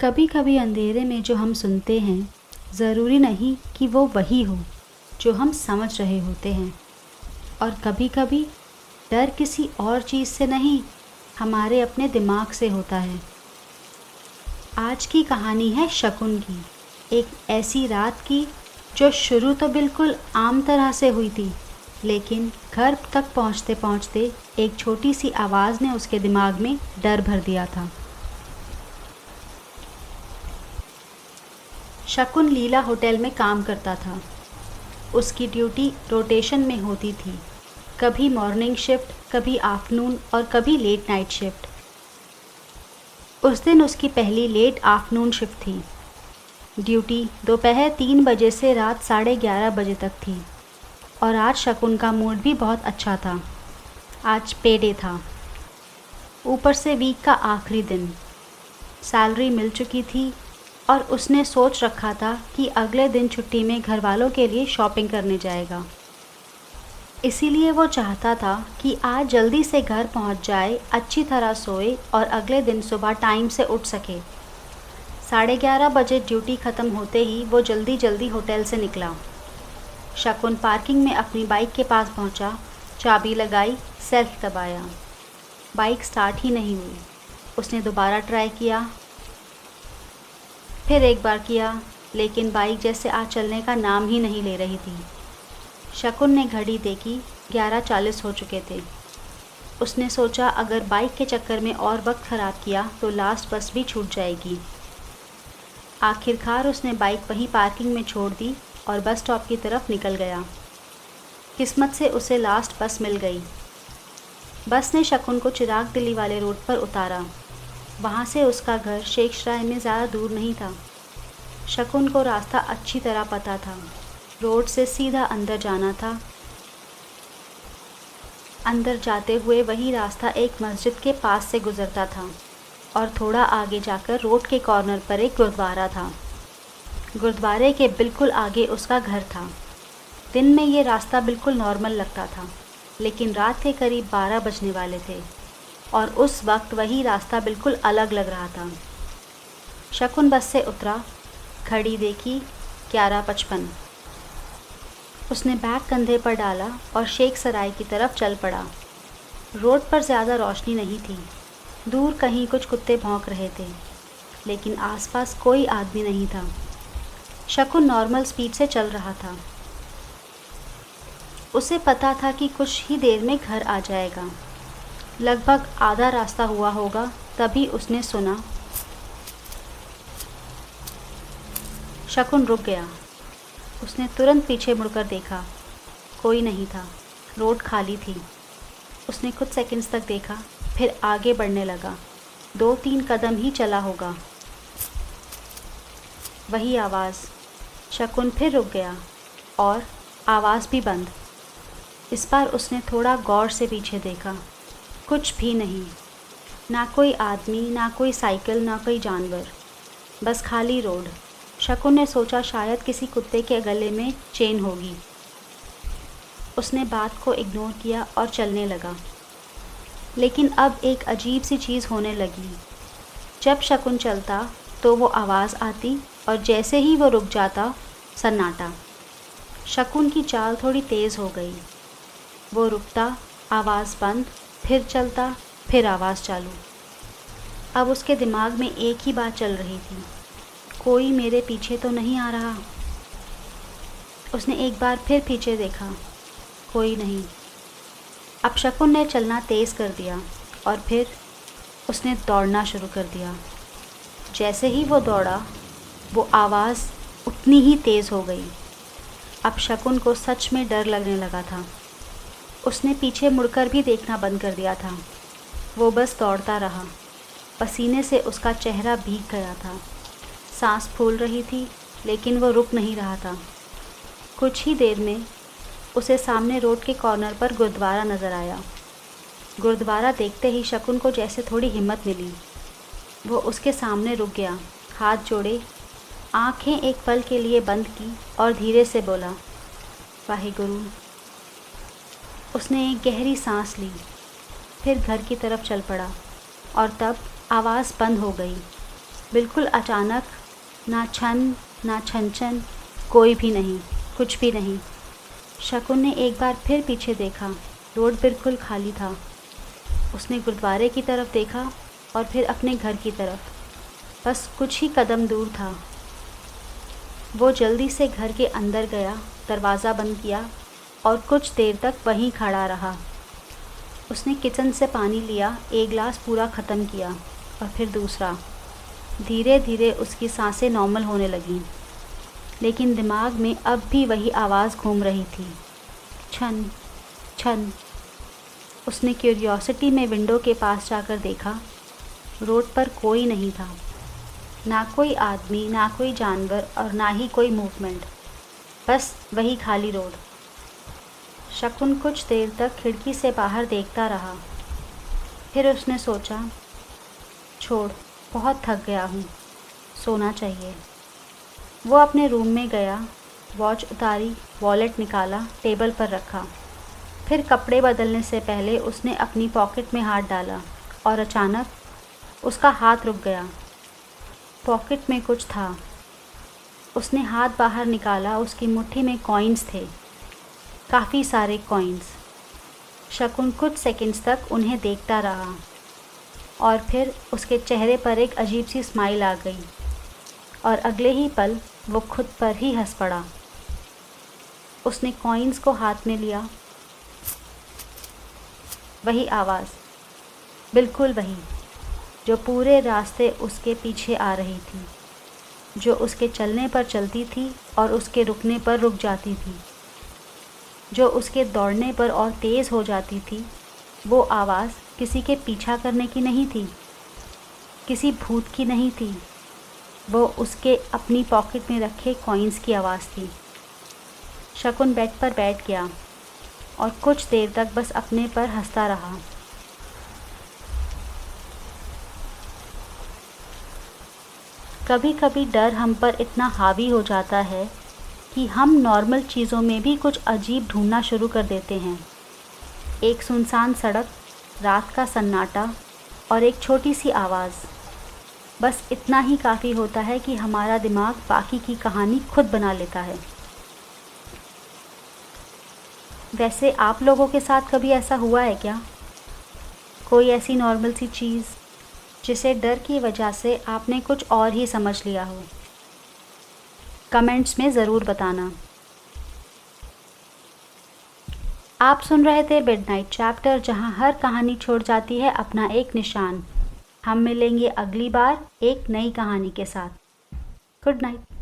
कभी कभी अंधेरे में जो हम सुनते हैं, ज़रूरी नहीं कि वो वही हो जो हम समझ रहे होते हैं। और कभी कभी डर किसी और चीज़ से नहीं, हमारे अपने दिमाग से होता है। आज की कहानी है शकुन की, एक ऐसी रात की जो शुरू तो बिल्कुल आम तरह से हुई थी, लेकिन घर तक पहुंचते पहुंचते एक छोटी सी आवाज़ ने उसके दिमाग में डर भर दिया था। शकुन लीला होटल में काम करता था। उसकी ड्यूटी रोटेशन में होती थी, कभी मॉर्निंग शिफ्ट, कभी आफ्टरनून और कभी लेट नाइट शिफ्ट। उस दिन उसकी पहली लेट आफ्टरनून शिफ्ट थी। ड्यूटी दोपहर 3 बजे से रात 11:30 बजे तक थी और आज शकुन का मूड भी बहुत अच्छा था। आज पेडे था, ऊपर से वीक का आखिरी दिन। सैलरी मिल चुकी थी और उसने सोच रखा था कि अगले दिन छुट्टी में घर वालों के लिए शॉपिंग करने जाएगा। इसीलिए वो चाहता था कि आज जल्दी से घर पहुंच जाए, अच्छी तरह सोए और अगले दिन सुबह टाइम से उठ सके। 11:30 बजे ड्यूटी ख़त्म होते ही वो जल्दी जल्दी होटल से निकला। शकुन पार्किंग में अपनी बाइक के पास पहुंचा, चाबी लगाई, सेल्फ दबाया। बाइक स्टार्ट ही नहीं हुई। उसने दोबारा ट्राई किया, फिर एक बार किया, लेकिन बाइक जैसे आज चलने का नाम ही नहीं ले रही थी। शकुन ने घड़ी देखी, 11:40 हो चुके थे। उसने सोचा अगर बाइक के चक्कर में और वक्त ख़राब किया तो लास्ट बस भी छूट जाएगी। आखिरकार उसने बाइक वहीं पार्किंग में छोड़ दी और बस स्टॉप की तरफ निकल गया। किस्मत से उसे लास्ट बस मिल गई। बस ने शकुन को चिराग दिल्ली वाले रोड पर उतारा। वहाँ से उसका घर शेखसराय में ज़्यादा दूर नहीं था। शकुन को रास्ता अच्छी तरह पता था। रोड से सीधा अंदर जाना था। अंदर जाते हुए वही रास्ता एक मस्जिद के पास से गुज़रता था और थोड़ा आगे जाकर रोड के कॉर्नर पर एक गुरुद्वारा था। गुरुद्वारे के बिल्कुल आगे उसका घर था। दिन में ये रास्ता बिल्कुल नॉर्मल लगता था, लेकिन रात के करीब 12 बजने वाले थे और उस वक्त वही रास्ता बिल्कुल अलग लग रहा था। शकुन बस से उतरा, घड़ी देखी, 11:55। उसने बैग कंधे पर डाला और शेखसराय की तरफ चल पड़ा। रोड पर ज़्यादा रोशनी नहीं थी। दूर कहीं कुछ कुत्ते भौंक रहे थे, लेकिन आसपास कोई आदमी नहीं था। शकुन नॉर्मल स्पीड से चल रहा था। उसे पता था कि कुछ ही देर में घर आ जाएगा। लगभग आधा रास्ता हुआ होगा तभी उसने सुना। शकुन रुक गया। उसने तुरंत पीछे मुड़कर देखा, कोई नहीं था। रोड खाली थी। उसने कुछ सेकंड्स तक देखा, फिर आगे बढ़ने लगा। 2-3 कदम ही चला होगा। वही आवाज़। शकुन फिर रुक गया और आवाज़ भी बंद। इस बार उसने थोड़ा गौर से पीछे देखा। कुछ भी नहीं, ना कोई आदमी, ना कोई साइकिल, ना कोई जानवर, बस खाली रोड। शकुन ने सोचा शायद किसी कुत्ते के गले में चेन होगी। उसने बात को इग्नोर किया और चलने लगा। लेकिन अब एक अजीब सी चीज़ होने लगी। जब शकुन चलता तो वो आवाज़ आती और जैसे ही वो रुक जाता, सन्नाटा। शकुन की चाल थोड़ी तेज़ हो गई। वो रुकता, आवाज़ बंद, फिर चलता, फिर आवाज़ चालू। अब उसके दिमाग में एक ही बात चल रही थी, कोई मेरे पीछे तो नहीं आ रहा। उसने एक बार फिर पीछे देखा, कोई नहीं। अब शकुन ने चलना तेज़ कर दिया और फिर उसने दौड़ना शुरू कर दिया। जैसे ही वो दौड़ा, वो आवाज़ उतनी ही तेज़ हो गई। अब शकुन को सच में डर लगने लगा था। उसने पीछे मुड़कर भी देखना बंद कर दिया था। वो बस दौड़ता रहा। पसीने से उसका चेहरा भीग गया था। सांस फूल रही थी, लेकिन वो रुक नहीं रहा था। कुछ ही देर में उसे सामने रोड के कॉर्नर पर गुरुद्वारा नज़र आया। गुरुद्वारा देखते ही शकुन को जैसे थोड़ी हिम्मत मिली। वो उसके सामने रुक गया, हाथ जोड़े, आँखें एक पल के लिए बंद की और धीरे से बोला, वाहिगुरु। उसने एक गहरी सांस ली, फिर घर की तरफ चल पड़ा और तब आवाज़ बंद हो गई। बिल्कुल अचानक, ना छन ना छन छन, कोई भी नहीं, कुछ भी नहीं। शकुन ने एक बार फिर पीछे देखा। रोड बिल्कुल खाली था। उसने गुरुद्वारे की तरफ देखा और फिर अपने घर की तरफ। बस कुछ ही कदम दूर था। वो जल्दी से घर के अंदर गया, दरवाज़ा बंद किया और कुछ देर तक वहीं खड़ा रहा। उसने किचन से पानी लिया, एक गिलास पूरा ख़त्म किया और फिर दूसरा। धीरे धीरे उसकी सांसें नॉर्मल होने लगीं, लेकिन दिमाग में अब भी वही आवाज़ घूम रही थी, छन छन। उसने क्यूरियोसिटी में विंडो के पास जाकर देखा। रोड पर कोई नहीं था, ना कोई आदमी, ना कोई जानवर और ना ही कोई मूवमेंट, बस वही खाली रोड। शकुन कुछ देर तक खिड़की से बाहर देखता रहा। फिर उसने सोचा, छोड़, बहुत थक गया हूँ, सोना चाहिए। वो अपने रूम में गया, वॉच उतारी, वॉलेट निकाला, टेबल पर रखा। फिर कपड़े बदलने से पहले उसने अपनी पॉकेट में हाथ डाला और अचानक उसका हाथ रुक गया। पॉकेट में कुछ था। उसने हाथ बाहर निकाला, उसकी मुट्ठी में कॉइन्स थे, काफ़ी सारे कॉइन्स। शकुन कुछ सेकंड्स तक उन्हें देखता रहा और फिर उसके चेहरे पर एक अजीब सी स्माइल आ गई और अगले ही पल वो खुद पर ही हंस पड़ा। उसने कॉइन्स को हाथ में लिया। वही आवाज़, बिल्कुल वही, जो पूरे रास्ते उसके पीछे आ रही थी, जो उसके चलने पर चलती थी और उसके रुकने पर रुक जाती थी, जो उसके दौड़ने पर और तेज़ हो जाती थी। वो आवाज़ किसी के पीछा करने की नहीं थी, किसी भूत की नहीं थी। वो उसके अपनी पॉकेट में रखे कॉइन्स की आवाज़ थी। शकुन बेड पर बैठ गया और कुछ देर तक बस अपने पर हंसता रहा। कभी कभी डर हम पर इतना हावी हो जाता है कि हम नॉर्मल चीज़ों में भी कुछ अजीब ढूंढना शुरू कर देते हैं। एक सुनसान सड़क, रात का सन्नाटा और एक छोटी सी आवाज़, बस इतना ही काफ़ी होता है कि हमारा दिमाग बाकी की कहानी खुद बना लेता है। वैसे आप लोगों के साथ कभी ऐसा हुआ है क्या? कोई ऐसी नॉर्मल सी चीज़ जिसे डर की वजह से आपने कुछ और ही समझ लिया हो? कमेंट्स में ज़रूर बताना। आप सुन रहे थे मिडनाइट चैप्टर, जहां हर कहानी छोड़ जाती है अपना एक निशान। हम मिलेंगे अगली बार एक नई कहानी के साथ। Good night.